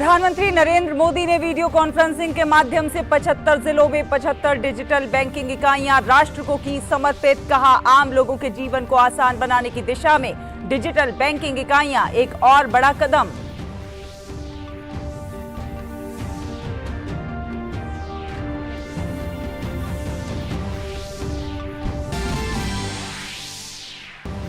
प्रधानमंत्री नरेंद्र मोदी ने video conferencing के माध्यम से 75 जिलों में 75 डिजिटल बैंकिंग इकाइयां राष्ट्र को की समर्पित। कहा, आम लोगों के जीवन को आसान बनाने की दिशा में डिजिटल बैंकिंग इकाइयां एक और बड़ा कदम।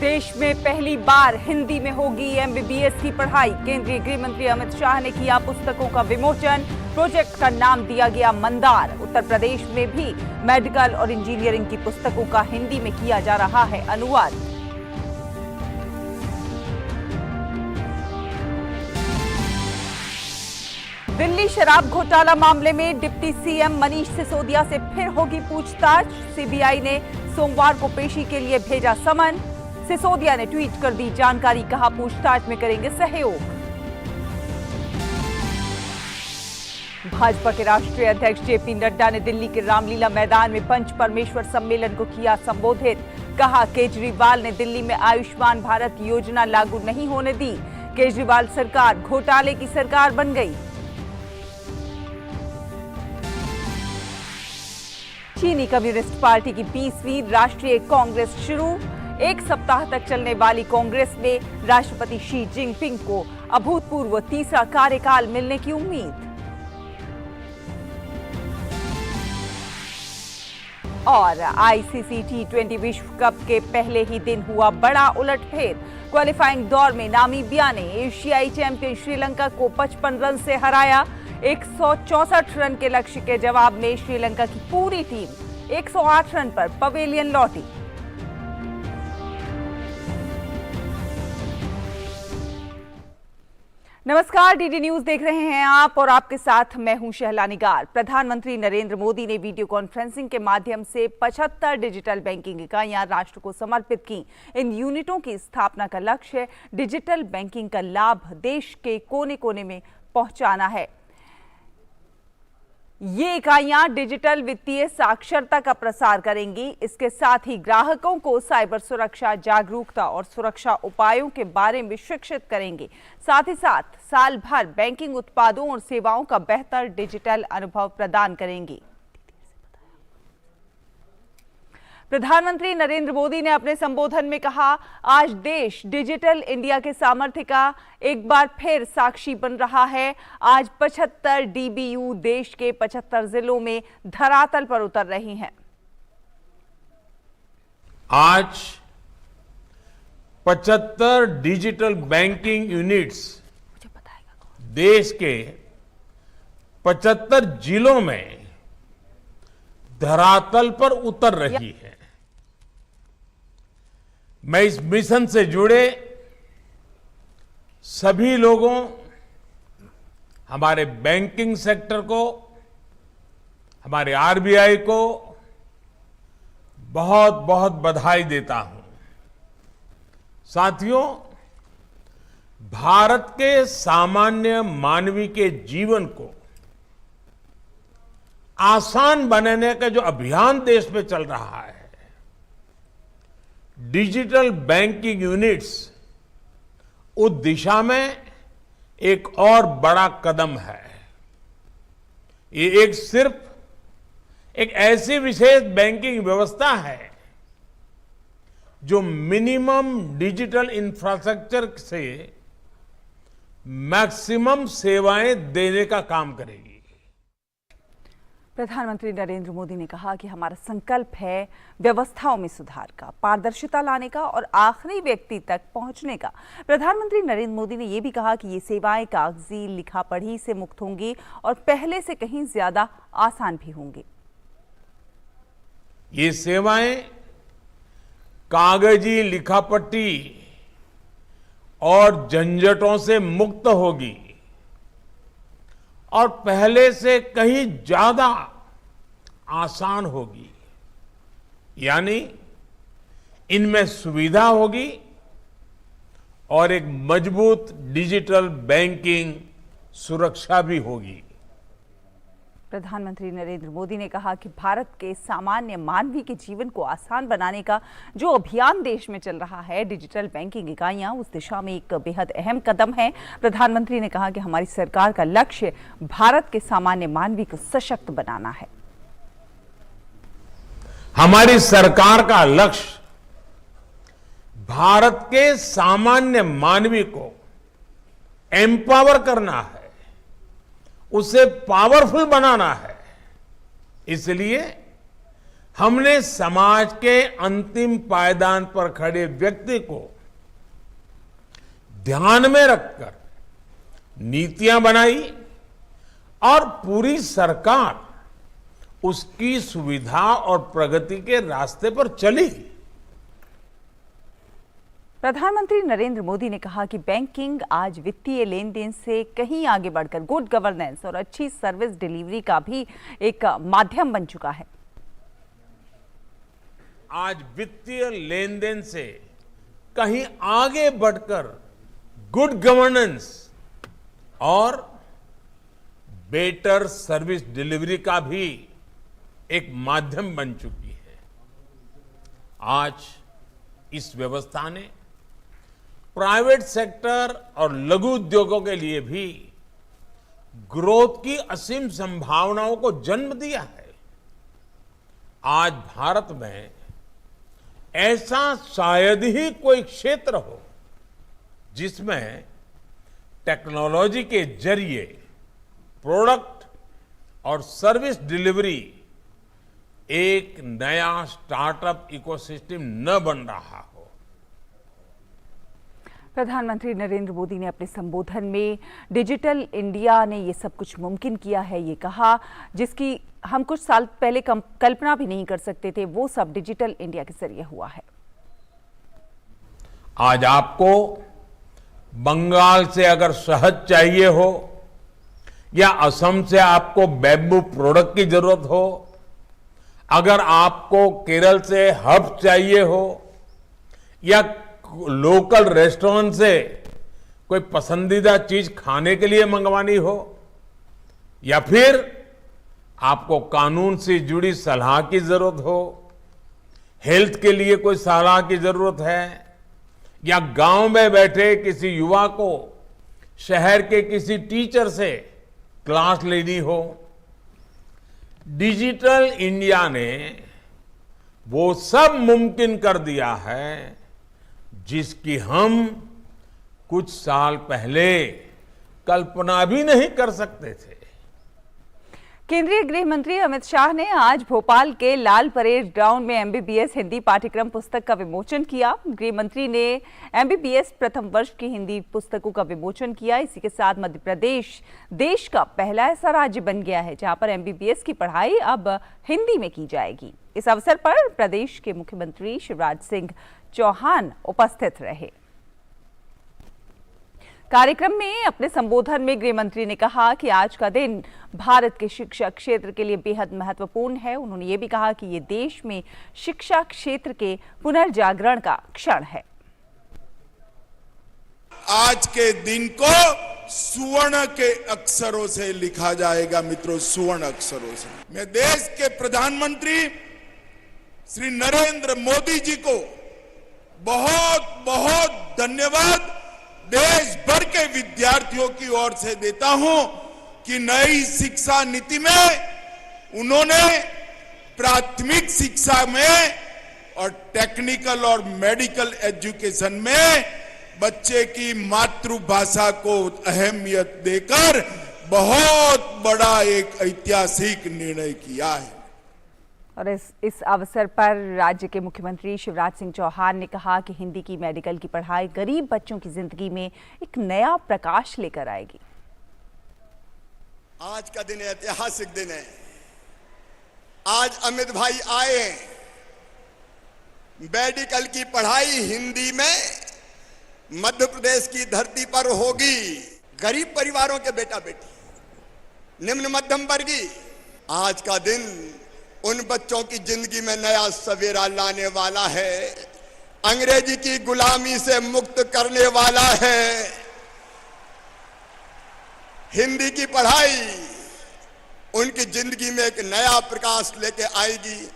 देश में पहली बार हिंदी में होगी एमबीबीएस की पढ़ाई। केंद्रीय गृह मंत्री अमित शाह ने किया पुस्तकों का विमोचन। प्रोजेक्ट का नाम दिया गया मंदार। उत्तर प्रदेश में भी मेडिकल और इंजीनियरिंग की पुस्तकों का हिंदी में किया जा रहा है अनुवाद। दिल्ली शराब घोटाला मामले में डिप्टी सीएम मनीष सिसोदिया से फिर होगी पूछताछ। सीबीआई ने सोमवार को पेशी के लिए भेजा समन। सिसोदिया ने ट्वीट कर दी जानकारी। कहा, पूछताछ में करेंगे सहयोग। भाजपा के राष्ट्रीय अध्यक्ष जेपी नड्डा ने दिल्ली के रामलीला मैदान में पंच परमेश्वर सम्मेलन को किया संबोधित। कहा, केजरीवाल ने दिल्ली में आयुष्मान भारत योजना लागू नहीं होने दी। केजरीवाल सरकार घोटाले की सरकार बन गई। चीनी कम्युनिस्ट पार्टी की 20वीं राष्ट्रीय कांग्रेस शुरू। एक सप्ताह तक चलने वाली कांग्रेस में राष्ट्रपति शी जिनपिंग को अभूतपूर्व तीसरा कार्यकाल मिलने की उम्मीद। और आईसीसी टी20 विश्व कप के पहले ही दिन हुआ बड़ा उलटफेर। क्वालिफाइंग दौर में नामीबिया ने एशियाई चैंपियन श्रीलंका को 55 रन से हराया। 164 रन के लक्ष्य के जवाब में श्रीलंका की पूरी टीम 108 रन पर पवेलियन लौटी। नमस्कार, डीडी न्यूज देख रहे हैं आप और आपके साथ मैं हूं शहला निगार। प्रधानमंत्री नरेंद्र मोदी ने वीडियो कॉन्फ्रेंसिंग के माध्यम से 75 डिजिटल बैंकिंग इकाइयां राष्ट्र को समर्पित की। इन यूनिटों की स्थापना का लक्ष्य डिजिटल बैंकिंग का लाभ देश के कोने कोने में पहुंचाना है। ये इकाइयां डिजिटल वित्तीय साक्षरता का प्रसार करेंगी। इसके साथ ही ग्राहकों को साइबर सुरक्षा, जागरूकता और सुरक्षा उपायों के बारे में शिक्षित करेंगे। साथ ही साथ साल भर बैंकिंग उत्पादों और सेवाओं का बेहतर डिजिटल अनुभव प्रदान करेंगी। प्रधानमंत्री नरेंद्र मोदी ने अपने संबोधन में कहा, आज देश डिजिटल इंडिया के सामर्थ्य का एक बार फिर साक्षी बन रहा है। आज 75 डीबीयू देश के 75 जिलों में धरातल पर उतर रही हैं। आज 75 डिजिटल बैंकिंग यूनिट्स देश के 75 जिलों में धरातल पर उतर रही है। मैं इस मिशन से जुड़े सभी लोगों, हमारे बैंकिंग सेक्टर को, हमारे आरबीआई को बहुत बहुत बधाई देता हूं। साथियों, भारत के सामान्य मानवी के जीवन को आसान बनाने का जो अभियान देश में चल रहा है, डिजिटल बैंकिंग यूनिट्स उस दिशा में एक और बड़ा कदम है। ये सिर्फ एक ऐसी विशेष बैंकिंग व्यवस्था है जो मिनिमम डिजिटल इंफ्रास्ट्रक्चर से मैक्सिमम सेवाएं देने का काम करेगी। प्रधानमंत्री नरेंद्र मोदी ने कहा कि हमारा संकल्प है व्यवस्थाओं में सुधार का, पारदर्शिता लाने का और आखिरी व्यक्ति तक पहुंचने का। प्रधानमंत्री नरेंद्र मोदी ने यह भी कहा कि ये सेवाएं कागजी लिखा पढ़ी से मुक्त होंगी और पहले से कहीं ज्यादा आसान भी होंगी। ये सेवाएं कागजी लिखापट्टी और झंझटों से मुक्त होगी और पहले से कहीं ज्यादा आसान होगी। यानी इनमें सुविधा होगी और एक मजबूत डिजिटल बैंकिंग सुरक्षा भी होगी। प्रधानमंत्री नरेंद्र मोदी ने कहा कि भारत के सामान्य मानवी के जीवन को आसान बनाने का जो अभियान देश में चल रहा है, डिजिटल बैंकिंग इकाइयां उस दिशा में एक बेहद अहम कदम है। प्रधानमंत्री ने कहा कि हमारी सरकार का लक्ष्य भारत के सामान्य मानवी को सशक्त बनाना है। हमारी सरकार का लक्ष्य भारत के सामान्य मानवी को एम्पावर करना है, उसे पावरफुल बनाना है। इसलिए हमने समाज के अंतिम पायदान पर खड़े व्यक्ति को ध्यान में रखकर नीतियां बनाई और पूरी सरकार उसकी सुविधा और प्रगति के रास्ते पर चली। प्रधानमंत्री नरेंद्र मोदी ने कहा कि बैंकिंग आज वित्तीय लेन देन से कहीं आगे बढ़कर गुड गवर्नेंस और अच्छी सर्विस डिलीवरी का भी एक माध्यम बन चुका है। आज वित्तीय लेन देन से कहीं आगे बढ़कर गुड गवर्नेंस और बेटर सर्विस डिलीवरी का भी एक माध्यम बन चुकी है। आज इस व्यवस्था ने प्राइवेट सेक्टर और लघु उद्योगों के लिए भी ग्रोथ की असीम संभावनाओं को जन्म दिया है। आज भारत में ऐसा शायद ही कोई क्षेत्र हो जिसमें टेक्नोलॉजी के जरिए प्रोडक्ट और सर्विस डिलीवरी एक नया स्टार्टअप इकोसिस्टम न बन रहा हो। प्रधानमंत्री नरेंद्र मोदी ने अपने संबोधन में डिजिटल इंडिया ने ये सब कुछ मुमकिन किया है, ये कहा, जिसकी हम कुछ साल पहले कल्पना भी नहीं कर सकते थे, वो सब डिजिटल इंडिया के जरिए हुआ है। आज आपको बंगाल से अगर शहद चाहिए हो या असम से आपको बैम्बू प्रोडक्ट की जरूरत हो, अगर आपको केरल से हर्ब चाहिए हो या लोकल रेस्टोरेंट से कोई पसंदीदा चीज खाने के लिए मंगवानी हो, या फिर आपको कानून से जुड़ी सलाह की जरूरत हो, हेल्थ के लिए कोई सलाह की जरूरत है, या गांव में बैठे किसी युवा को शहर के किसी टीचर से क्लास लेनी हो, डिजिटल इंडिया ने वो सब मुमकिन कर दिया है जिसकी हम कुछ साल पहले कल्पना भी नहीं कर सकते थे। केंद्रीय गृह मंत्री अमित शाह ने आज भोपाल के लाल परेड ग्राउंड में एमबीबीएस हिंदी पाठ्यक्रम पुस्तक का विमोचन किया। गृह मंत्री ने एमबीबीएस प्रथम वर्ष की हिंदी पुस्तकों का विमोचन किया। इसी के साथ मध्य प्रदेश देश का पहला ऐसा राज्य बन गया है जहां पर एमबीबीएस की पढ़ाई अब हिंदी में की जाएगी। इस अवसर पर प्रदेश के मुख्यमंत्री शिवराज सिंह चौहान उपस्थित रहे। कार्यक्रम में अपने संबोधन में गृह मंत्री ने कहा कि आज का दिन भारत के शिक्षा क्षेत्र के लिए बेहद महत्वपूर्ण है। उन्होंने ये भी कहा कि ये देश में शिक्षा क्षेत्र के पुनर्जागरण का क्षण है। आज के दिन को सुवर्ण के अक्षरों से लिखा जाएगा मित्रों, सुवर्ण अक्षरों से। मैं देश के प्रधानमंत्री श्री नरेंद्र मोदी जी को बहुत बहुत धन्यवाद देश भर के विद्यार्थियों की ओर से देता हूं कि नई शिक्षा नीति में उन्होंने प्राथमिक शिक्षा में और टेक्निकल और मेडिकल एजुकेशन में बच्चे की मातृभाषा को अहमियत देकर बहुत बड़ा एक ऐतिहासिक निर्णय किया है। और इस अवसर पर राज्य के मुख्यमंत्री शिवराज सिंह चौहान ने कहा कि हिंदी की मेडिकल की पढ़ाई गरीब बच्चों की जिंदगी में एक नया प्रकाश लेकर आएगी। आज का दिन ऐतिहासिक दिन है। आज अमित भाई आए, मेडिकल की पढ़ाई हिंदी में मध्य प्रदेश की धरती पर होगी। गरीब परिवारों के बेटा बेटी, निम्न मध्यम वर्गीय, आज का दिन उन बच्चों की जिंदगी में नया सवेरा लाने वाला है, अंग्रेजी की गुलामी से मुक्त करने वाला है। हिंदी की पढ़ाई उनकी जिंदगी में एक नया प्रकाश लेके आएगी।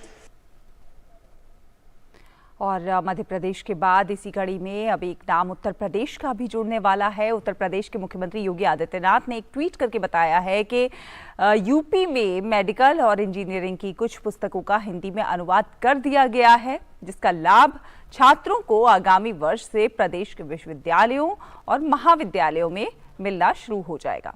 और मध्य प्रदेश के बाद इसी कड़ी में अब एक नाम उत्तर प्रदेश का भी जुड़ने वाला है। उत्तर प्रदेश के मुख्यमंत्री योगी आदित्यनाथ ने एक ट्वीट करके बताया है कि यूपी में मेडिकल और इंजीनियरिंग की कुछ पुस्तकों का हिंदी में अनुवाद कर दिया गया है, जिसका लाभ छात्रों को आगामी वर्ष से प्रदेश के विश्वविद्यालयों और महाविद्यालयों में मिलना शुरू हो जाएगा।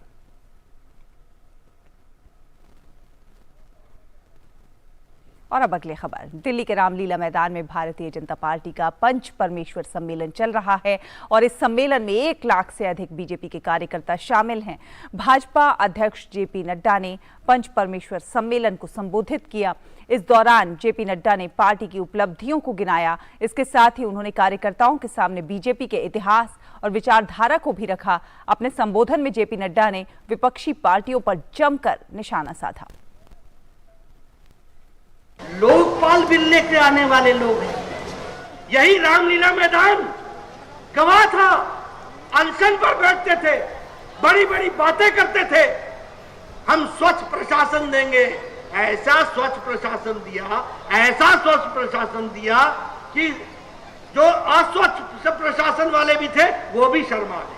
और अब अगली खबर, दिल्ली के रामलीला मैदान में भारतीय जनता पार्टी का पंच परमेश्वर सम्मेलन चल रहा है और इस सम्मेलन में 1 लाख से अधिक बीजेपी के कार्यकर्ता शामिल हैं। भाजपा अध्यक्ष जेपी नड्डा ने पंच परमेश्वर सम्मेलन को संबोधित किया। इस दौरान जेपी नड्डा ने पार्टी की उपलब्धियों को गिनाया। इसके साथ ही उन्होंने कार्यकर्ताओं के सामने बीजेपी के इतिहास और विचारधारा को भी रखा। अपने संबोधन में जेपी नड्डा ने विपक्षी पार्टियों पर जमकर निशाना साधा। लोकपाल बिल लेके आने वाले लोग हैं। यही रामलीला मैदान गवाह था, अनशन पर बैठते थे, बड़ी बड़ी बातें करते थे। हम स्वच्छ प्रशासन देंगे, ऐसा स्वच्छ प्रशासन दिया, ऐसा स्वच्छ प्रशासन दिया कि जो अस्वच्छ प्रशासन वाले भी थे वो भी शर्मा गए।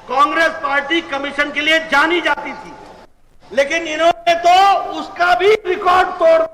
कांग्रेस पार्टी कमीशन के लिए जानी जाती थी, लेकिन इन्होंने तो उसका भी रिकॉर्ड तोड़ दिया।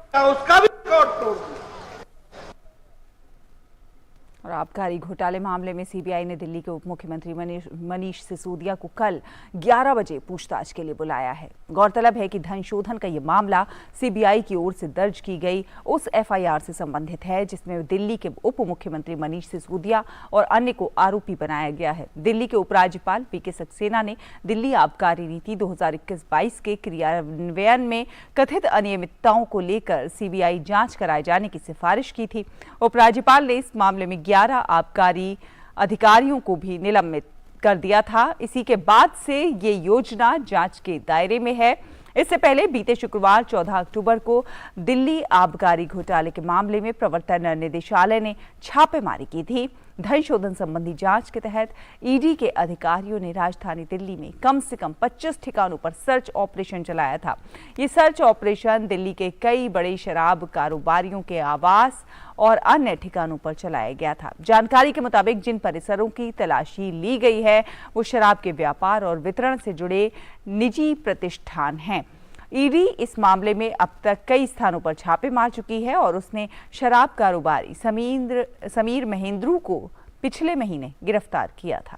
और आबकारी घोटाले मामले में सीबीआई ने दिल्ली के उप मुख्यमंत्री मनीष सिसोदिया को कल 11 बजे पूछताछ के लिए बुलाया है। गौरतलब है कि धन शोधन का ये मामला सीबीआई की ओर से दर्ज की गई उस एफआईआर से संबंधित है जिसमें दिल्ली के उप मुख्यमंत्री मनीष सिसोदिया और अन्य को आरोपी बनाया गया है। दिल्ली के उपराज्यपाल पीके सक्सेना ने दिल्ली आबकारी नीति 2021-22 के क्रियान्वयन में कथित अनियमितताओं को लेकर सीबीआई जांच कराए जाने की सिफारिश की थी। उपराज्यपाल ने इस मामले में 11 आबकारी अधिकारियों को भी निलंबित कर दिया था। इसी के बाद से ये योजना जांच के दायरे में है। इससे पहले बीते शुक्रवार 14 अक्टूबर को दिल्ली आबकारी घोटाले के मामले में प्रवर्तन निदेशालय ने छापेमारी की थी। धन शोधन संबंधी जांच के तहत ईडी के अधिकारियों ने राजधानी दिल्ली में कम से कम 25 ठिकानों पर सर्च ऑपरेशन चलाया था। ये सर्च ऑपरेशन दिल्ली के कई बड़े शराब कारोबारियों के आवास और अन्य ठिकानों पर चलाया गया था। जानकारी के मुताबिक जिन परिसरों की तलाशी ली गई है वो शराब के व्यापार और वितरण से जुड़े निजी प्रतिष्ठान हैं। ईडी इस मामले में अब तक कई स्थानों पर छापे मार चुकी है और उसने शराब कारोबारी समीर महेंद्रू को पिछले महीने गिरफ्तार किया था।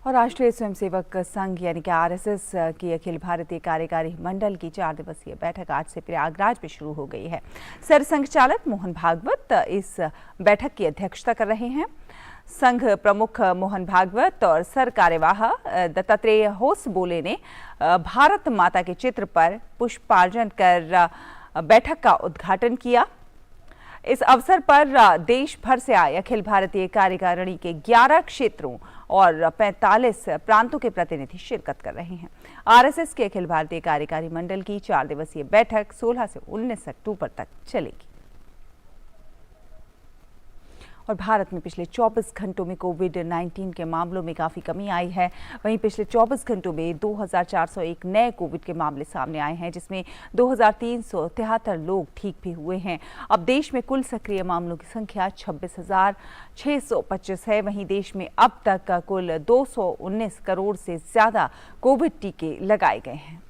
और राष्ट्रीय स्वयंसेवक संघ यानी कि आरएसएस की अखिल भारतीय कार्यकारी मंडल की 4 दिवसीय बैठक आज से प्रयागराज में शुरू हो गई है। सरसंघचालक मोहन भागवत इस बैठक की अध्यक्षता कर रहे हैं। संघ प्रमुख मोहन भागवत और सर कार्यवाह दत्तात्रेय होसबोले ने भारत माता के चित्र पर पुष्पार्चन कर बैठक का उद्घाटन किया। इस अवसर पर देश भर से आए अखिल भारतीय कार्यकारिणी के 11 क्षेत्रों और 45 प्रांतों के प्रतिनिधि शिरकत कर रहे हैं। आरएसएस के अखिल भारतीय कार्यकारी मंडल की 4 दिवसीय बैठक 16 से 19 अक्टूबर तक चलेगी। और भारत में पिछले 24 घंटों में कोविड-19 के मामलों में काफ़ी कमी आई है। वहीं पिछले 24 घंटों में 2401 नए कोविड के मामले सामने आए हैं, जिसमें 2373 लोग ठीक भी हुए हैं। अब देश में कुल सक्रिय मामलों की संख्या 26,625 है। वहीं देश में अब तक कुल 219 करोड़ से ज़्यादा कोविड टीके लगाए गए हैं।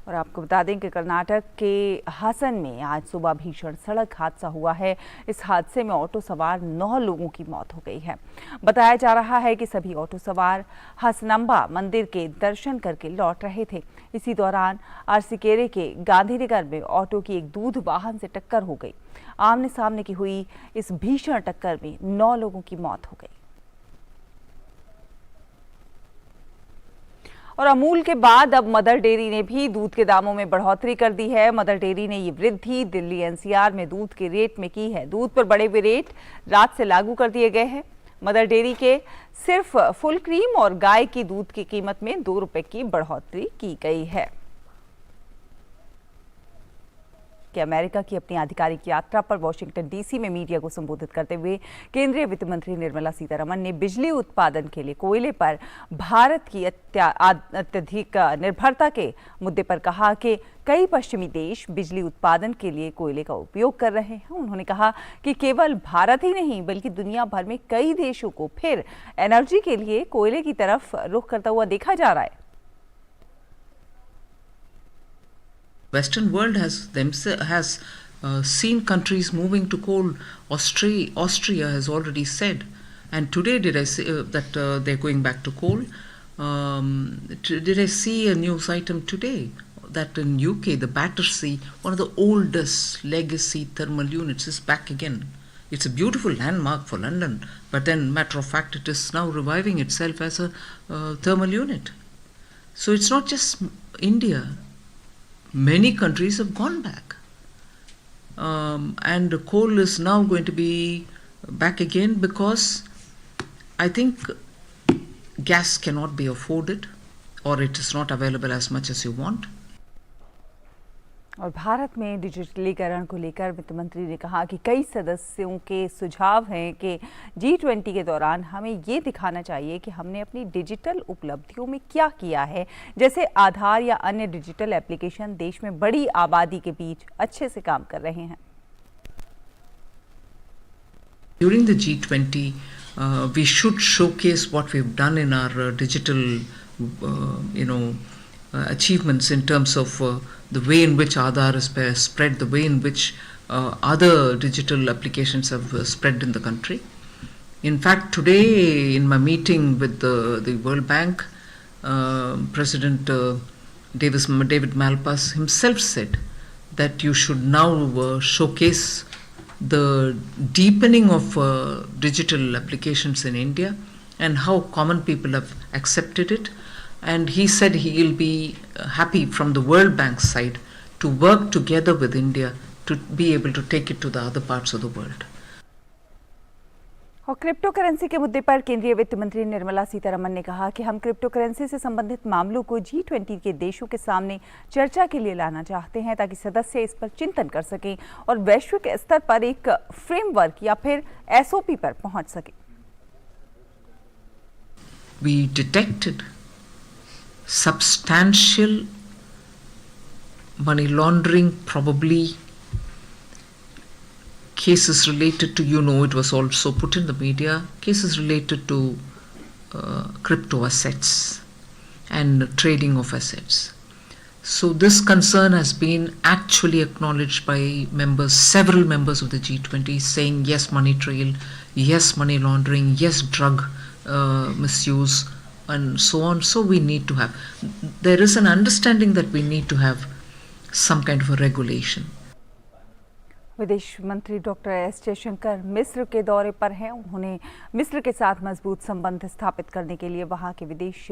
और आपको बता दें कि कर्नाटक के हासन में आज सुबह भीषण सड़क हादसा हुआ है। इस हादसे में ऑटो सवार 9 लोगों की मौत हो गई है। बताया जा रहा है कि सभी ऑटो सवार हसनंबा मंदिर के दर्शन करके लौट रहे थे। इसी दौरान अरसीकेरे के गांधीनगर में ऑटो की एक दूध वाहन से टक्कर हो गई। आमने सामने की हुई इस भीषण टक्कर में 9 लोगों की मौत हो गई। और अमूल के बाद अब मदर डेयरी ने भी दूध के दामों में बढ़ोतरी कर दी है। मदर डेयरी ने ये वृद्धि दिल्ली एनसीआर में दूध के रेट में की है। दूध पर बढ़े हुए रेट रात से लागू कर दिए गए हैं। मदर डेयरी के सिर्फ फुल क्रीम और गाय की दूध की कीमत में 2 रुपए की बढ़ोतरी की गई है। कि अमेरिका की अपनी आधिकारिक यात्रा पर वॉशिंगटन डीसी में मीडिया को संबोधित करते हुए केंद्रीय वित्त मंत्री निर्मला सीतारमण ने बिजली उत्पादन के लिए कोयले पर भारत की अत्यधिक निर्भरता के मुद्दे पर कहा कि कई पश्चिमी देश बिजली उत्पादन के लिए कोयले का उपयोग कर रहे हैं। उन्होंने कहा कि केवल भारत ही नहीं बल्कि दुनिया भर में कई देशों को फिर एनर्जी के लिए कोयले की तरफ रुख करता हुआ देखा जा रहा है। Western world has seen countries moving to coal. Austria has already said, and today did I say that they're going back to coal? Did I see a news item today that in UK the Battersea, one of the oldest legacy thermal units, is back again. It's a beautiful landmark for London, but then matter of fact it is now reviving itself as a thermal unit. So it's not just India. Many countries have gone back, and coal is now going to be back again because I think gas cannot be afforded, or it is not available as much as you want. और भारत में डिजिटलीकरण को लेकर वित्त मंत्री ने कहा कि कई सदस्यों के सुझाव हैं कि G20 के दौरान हमें ये दिखाना चाहिए कि हमने अपनी डिजिटल उपलब्धियों में क्या किया है, जैसे आधार या अन्य डिजिटल एप्लीकेशन देश में बड़ी आबादी के बीच अच्छे से काम कर रहे हैं। During the G20, we should showcase what we've done in our digital, achievements in terms of the way in which Aadhaar is spread, the way in which other digital applications have spread in the country. In fact, today in my meeting with the World Bank, President David Malpass himself said that you should now showcase the deepening of digital applications in India and how common people have accepted it. And he said he will be happy from the World Bank side to work together with India to be able to take it to the other parts of the world. और crypto currency के मुद्दे पर केंद्रीय वित्त मंत्री निर्मला सीतारमण ने कहा कि हम क्रिप्टो करेंसी से संबंधित मामलों को G20 के देशों के सामने चर्चा के लिए लाना चाहते हैं ताकि सदस्य इस पर चिंतन कर सकें और वैश्विक स्तर पर एक फ्रेमवर्क या फिर SOP पर पहुंच सकें। We detected substantial money laundering, probably cases related to, it was also put in the media, cases related to crypto assets and trading of assets. So this concern has been actually acknowledged by several members of the G20, saying yes, money trail, yes, money laundering, yes, drug misuse, and so on. So we need to have, there is an understanding that we need to have some kind of a regulation. विदेश मंत्री doctor S Jaishankar मिस्र के दौरे पर हैं। उन्होंने मिस्र के साथ मजबूत संबंध स्थापित करने के लिए वहां के विदेश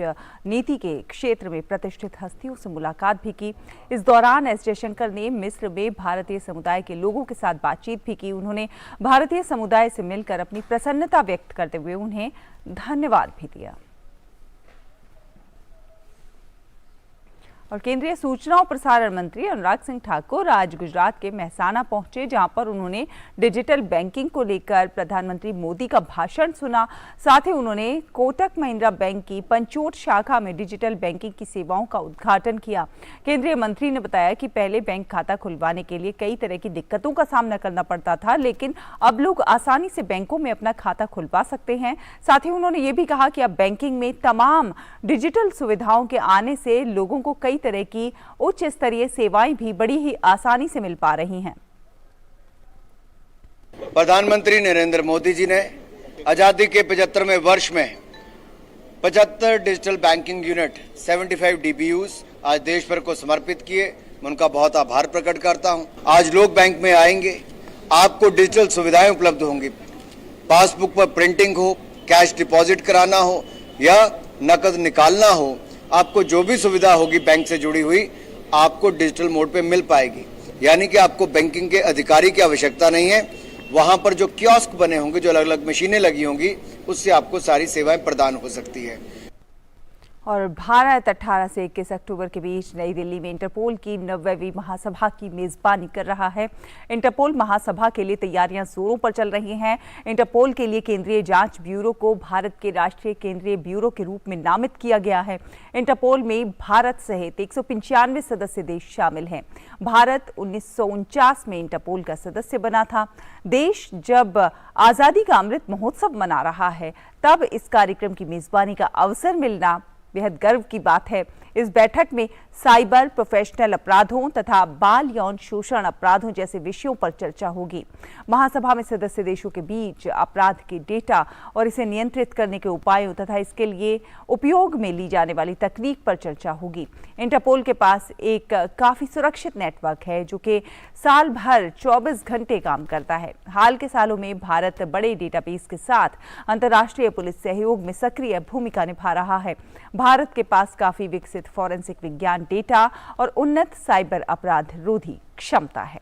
नीति के क्षेत्र में प्रतिष्ठित हस्तियों से मुलाकात भी की। इस दौरान एस जयशंकर ने मिस्र में भारतीय समुदाय के लोगों के साथ बातचीत भी की। उन्होंने भारतीय समुदाय से मिलकर अपनी प्रसन्नता व्यक्त करते हुए उन्हें धन्यवाद भी दिया। और केंद्रीय सूचना और प्रसारण मंत्री अनुराग सिंह ठाकुर आज गुजरात के मेहसाना पहुंचे, जहां पर उन्होंने डिजिटल बैंकिंग को लेकर प्रधानमंत्री मोदी का भाषण सुना। साथ ही उन्होंने कोटक महिंद्रा बैंक की पंचोट शाखा में डिजिटल बैंकिंग की सेवाओं का उद्घाटन किया। केंद्रीय मंत्री ने बताया कि पहले बैंक खाता खुलवाने के लिए कई तरह की दिक्कतों का सामना करना पड़ता था, लेकिन अब लोग आसानी से बैंकों में अपना खाता खुलवा सकते हैं। साथ ही उन्होंने ये भी कहा कि अब बैंकिंग में तमाम डिजिटल सुविधाओं के आने से लोगों को कई तरह की उच्च स्तरीय सेवाएं भी बड़ी ही आसानी से मिल पा रही हैं। प्रधानमंत्री नरेंद्र मोदी जी ने आजादी के 75वें वर्ष में 75 डिजिटल बैंकिंग यूनिट 75 DBUs आज देश भर को समर्पित किए। मैं उनका बहुत आभार प्रकट करता हूं। आज लोग बैंक में आएंगे, आपको डिजिटल सुविधाएं उपलब्ध होंगी। पासबुक पर प्रिंटिंग हो, कैश डिपॉजिट कराना हो या नकद निकालना हो, आपको जो भी सुविधा होगी बैंक से जुड़ी हुई आपको डिजिटल मोड पे मिल पाएगी। यानी कि आपको बैंकिंग के अधिकारी की आवश्यकता नहीं है। वहां पर जो कियोस्क बने होंगे, जो अलग अलग मशीनें लगी होंगी, उससे आपको सारी सेवाएं प्रदान हो सकती है। और भारत 18 से 21 अक्टूबर के बीच नई दिल्ली में इंटरपोल की 90वीं महासभा की मेजबानी कर रहा है। इंटरपोल महासभा के लिए तैयारियां जोरों पर चल रही हैं। इंटरपोल के लिए केंद्रीय जांच ब्यूरो को भारत के राष्ट्रीय केंद्रीय ब्यूरो के रूप में नामित किया गया है। इंटरपोल में भारत सहित 195 सदस्य देश शामिल हैं। भारत 1949 में इंटरपोल का सदस्य बना था। देश जब आजादी का अमृत महोत्सव मना रहा है, तब इस कार्यक्रम की मेजबानी का अवसर मिलना बेहद गर्व की बात है। इस बैठक में साइबर, प्रोफेशनल अपराधों तथा बाल यौन शोषण अपराधों जैसे विषयों पर चर्चा होगी। महासभा में सदस्य देशों के बीच अपराध के डेटा और इसे नियंत्रित करने के उपायों तथा इसके लिए उपयोग में ली जाने वाली तकनीक पर चर्चा होगी। इंटरपोल के पास एक काफी सुरक्षित नेटवर्क है जो कि साल भर 24 घंटे काम करता है। हाल के सालों में भारत बड़े डेटाबेस के साथ अंतर्राष्ट्रीय पुलिस सहयोग में सक्रिय भूमिका निभा रहा है। भारत के पास काफी विकसित फॉरेंसिक विज्ञान डेटा और उन्नत साइबर अपराध रोधी क्षमता है।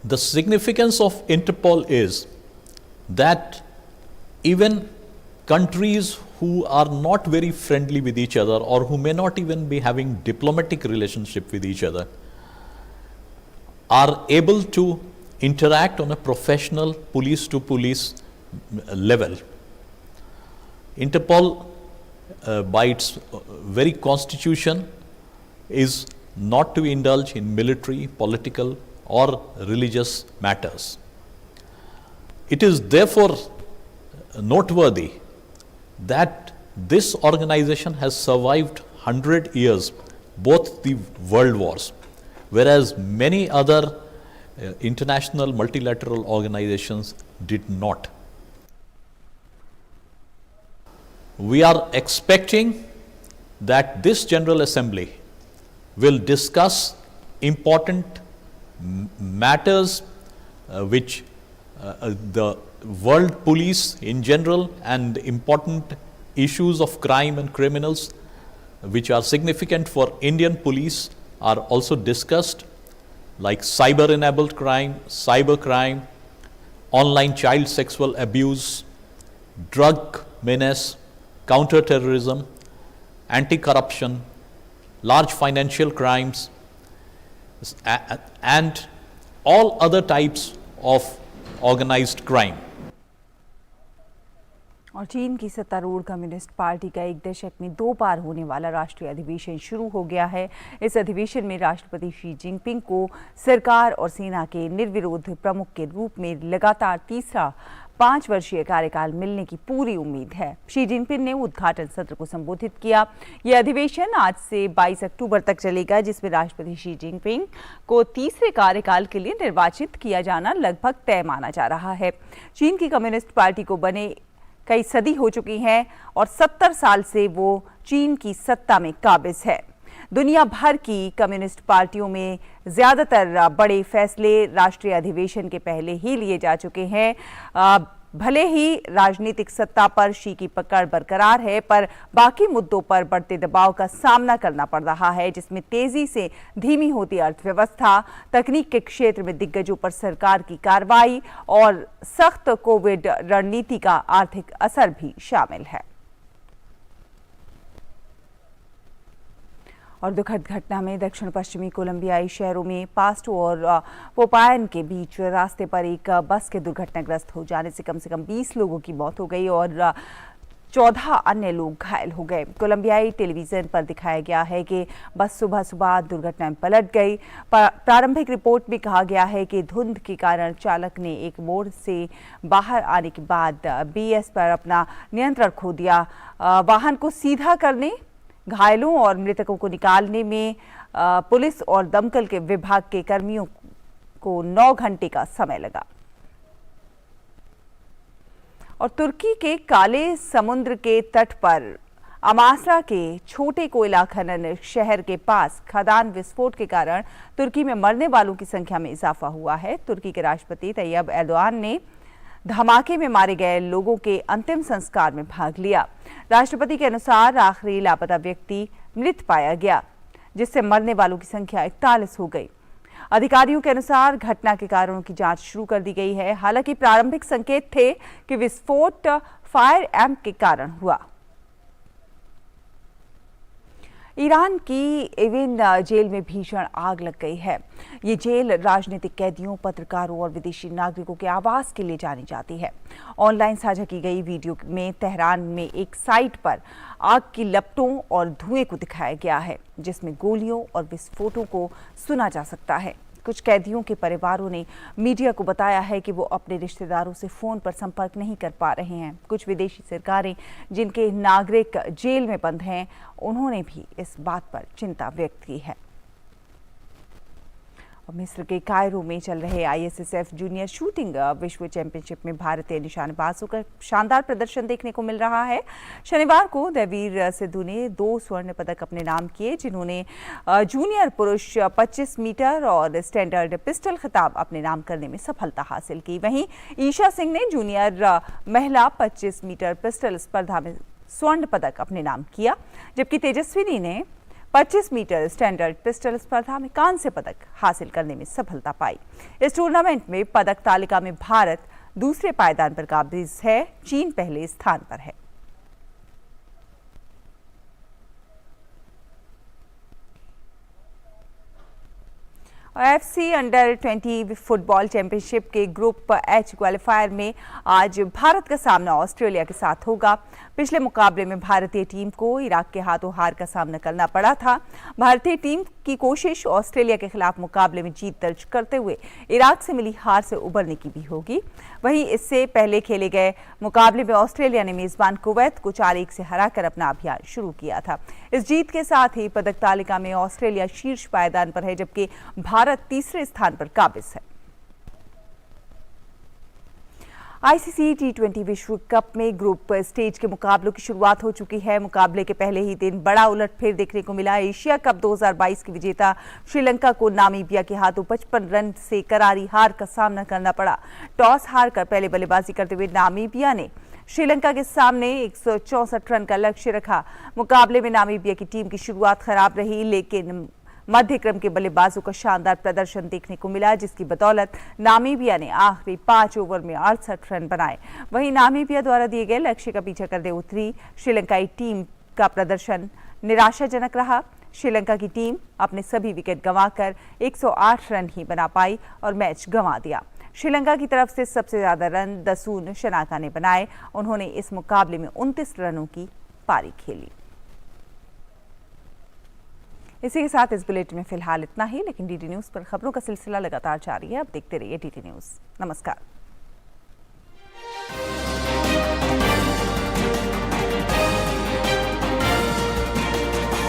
The significance of Interpol is that even countries who are not very friendly with each other or who may not even be having diplomatic relationship with each other are able to interact on a professional police to police level. Interpol by its very constitution is not to indulge in military, political or religious matters. It is therefore noteworthy that this organization has survived 100 years, both the world wars, whereas many other international multilateral organizations did not. We are expecting that this General Assembly will discuss important matters which the world police in general and important issues of crime and criminals which are significant for Indian police are also discussed, like cyber enabled crime, cyber crime, online child sexual abuse, drug menace, counter-terrorism, anti-corruption, large financial crimes, and all other types of organized crime. और चीन की सत्तारूढ़ communist party का एक दशक में 2 बार होने वाला राष्ट्रीय अधिवेशन शुरू हो गया है। इस अधिवेशन में राष्ट्रपति शी जिनपिंग को सरकार और सेना के निर्विरोध प्रमुख के रूप में लगातार तीसरा 5 वर्षीय कार्यकाल मिलने की पूरी उम्मीद है। शी जिनपिंग ने उद्घाटन सत्र को संबोधित किया। यह अधिवेशन आज से 22 अक्टूबर तक चलेगा, जिसमें राष्ट्रपति शी जिनपिंग को तीसरे कार्यकाल के लिए निर्वाचित किया जाना लगभग तय माना जा रहा है। चीन की कम्युनिस्ट पार्टी को बने कई सदी हो चुकी हैं और 70 साल से वो चीन की सत्ता में काबिज है। दुनिया भर की कम्युनिस्ट पार्टियों में ज्यादातर बड़े फैसले राष्ट्रीय अधिवेशन के पहले ही लिए जा चुके हैं। भले ही राजनीतिक सत्ता पर शी की पकड़ बरकरार है, पर बाकी मुद्दों पर बढ़ते दबाव का सामना करना पड़ रहा है, जिसमें तेजी से धीमी होती अर्थव्यवस्था, तकनीक के क्षेत्र में दिग्गजों पर सरकार की कार्रवाई और सख्त कोविड रणनीति का आर्थिक असर भी शामिल है। और दुखद घटना में दक्षिण पश्चिमी कोलंबियाई शहरों में पास्टो और पोपायन के बीच रास्ते पर एक बस के दुर्घटनाग्रस्त हो जाने से कम 20 लोगों की मौत हो गई और 14 अन्य लोग घायल हो गए। कोलंबियाई टेलीविजन पर दिखाया गया है कि बस सुबह दुर्घटना में पलट गई। प्रारंभिक रिपोर्ट में कहा गया है कि धुंध के कारण चालक ने एक मोड़ से बाहर आने के बाद BS पर अपना नियंत्रण खो दिया। वाहन को सीधा करने, घायलों और मृतकों को निकालने में पुलिस और दमकल के विभाग के कर्मियों को 9 घंटे का समय लगा। और तुर्की के काले समुद्र के तट पर अमासरा के छोटे कोयला खनन शहर के पास खदान विस्फोट के कारण तुर्की में मरने वालों की संख्या में इजाफा हुआ है। तुर्की के राष्ट्रपति तैयब एर्दोआन ने धमाके में मारे गए लोगों के अंतिम संस्कार में भाग लिया। राष्ट्रपति के अनुसार आखिरी लापता व्यक्ति मृत पाया गया, जिससे मरने वालों की संख्या 41 हो गई। अधिकारियों के अनुसार घटना के कारणों की जांच शुरू कर दी गई है। हालांकि प्रारंभिक संकेत थे कि विस्फोट फायर एम्प के कारण हुआ। ईरान की एविन जेल में भीषण आग लग गई है। ये जेल राजनीतिक कैदियों, पत्रकारों और विदेशी नागरिकों के आवास के लिए जानी जाती है। ऑनलाइन साझा की गई वीडियो में तेहरान में एक साइट पर आग की लपटों और धुएं को दिखाया गया है, जिसमें गोलियों और विस्फोटों को सुना जा सकता है। कुछ कैदियों के परिवारों ने मीडिया को बताया है कि वो अपने रिश्तेदारों से फोन पर संपर्क नहीं कर पा रहे हैं। कुछ विदेशी सरकारें जिनके नागरिक जेल में बंद हैं, उन्होंने भी इस बात पर चिंता व्यक्त की है। मिस्र के कायरो में चल रहे ISSF जूनियर शूटिंग विश्व चैंपियनशिप में भारतीय निशानेबाजों का शानदार प्रदर्शन देखने को मिल रहा है। शनिवार को देववीर सिद्धू ने 2 स्वर्ण पदक अपने नाम किए, जिन्होंने जूनियर पुरुष 25 मीटर और स्टैंडर्ड पिस्टल खिताब अपने नाम करने में सफलता हासिल की। वहीं ईशा सिंह ने जूनियर महिला 25 मीटर पिस्टल स्पर्धा में स्वर्ण पदक अपने नाम किया, जबकि तेजस्विनी ने 25 मीटर स्टैंडर्ड पिस्टल स्पर्धा में कांस्य पदक हासिल करने में सफलता पाई। इस टूर्नामेंट में पदक तालिका में भारत दूसरे पायदान पर काबिज है, चीन पहले स्थान पर है। FC अंडर 20 फुटबॉल चैंपियनशिप के ग्रुप H क्वालिफायर में आज भारत का सामना ऑस्ट्रेलिया के साथ होगा। पिछले मुकाबले में भारतीय टीम को इराक के हाथों हार का सामना करना पड़ा था। भारतीय टीम की कोशिश ऑस्ट्रेलिया के खिलाफ मुकाबले में जीत दर्ज करते हुए इराक से मिली हार से उबरने की भी होगी। वहीं इससे पहले खेले गए मुकाबले में ऑस्ट्रेलिया ने मेजबान कुवैत को 4-1 से हराकर अपना अभियान शुरू किया था। इस जीत के साथ ही पदक तालिका में ऑस्ट्रेलिया शीर्ष पायदान पर है, जबकि भारत तीसरे स्थान पर काबिज है। ICC T20 विश्व कप में ग्रुप स्टेज के मुकाबलों की शुरुआत हो चुकी है। मुकाबले के पहले ही दिन बड़ा उलटफेर देखने को मिला। एशिया कप 2022 की विजेता श्रीलंका को नामीबिया के हाथों 55 रन से करारी हार का सामना करना पड़ा। टॉस हारकर पहले बल्लेबाजी करते हुए नामीबिया ने श्रीलंका के सामने 164 रन का लक्ष्य रखा। मुकाबले में नामीबिया की टीम की शुरुआत खराब रही, लेकिन मध्य क्रम के बल्लेबाजों का शानदार प्रदर्शन देखने को मिला, जिसकी बदौलत नामीबिया ने आखिरी 5 ओवर में 68 रन बनाए। वहीं नामीबिया द्वारा दिए गए लक्ष्य का पीछा करते उतरी श्रीलंकाई टीम का प्रदर्शन निराशाजनक रहा। श्रीलंका की टीम अपने सभी विकेट गंवाकर 108 रन ही बना पाई और मैच गंवा दिया। श्रीलंका की तरफ से सबसे ज्यादा रन दसून शनाका ने बनाए। उन्होंने इस मुकाबले में 29 रनों की पारी खेली। इसी के साथ इस बुलेटिन में फिलहाल इतना ही, लेकिन DD न्यूज पर खबरों का सिलसिला लगातार जारी है। अब देखते रहिए DD न्यूज। नमस्कार।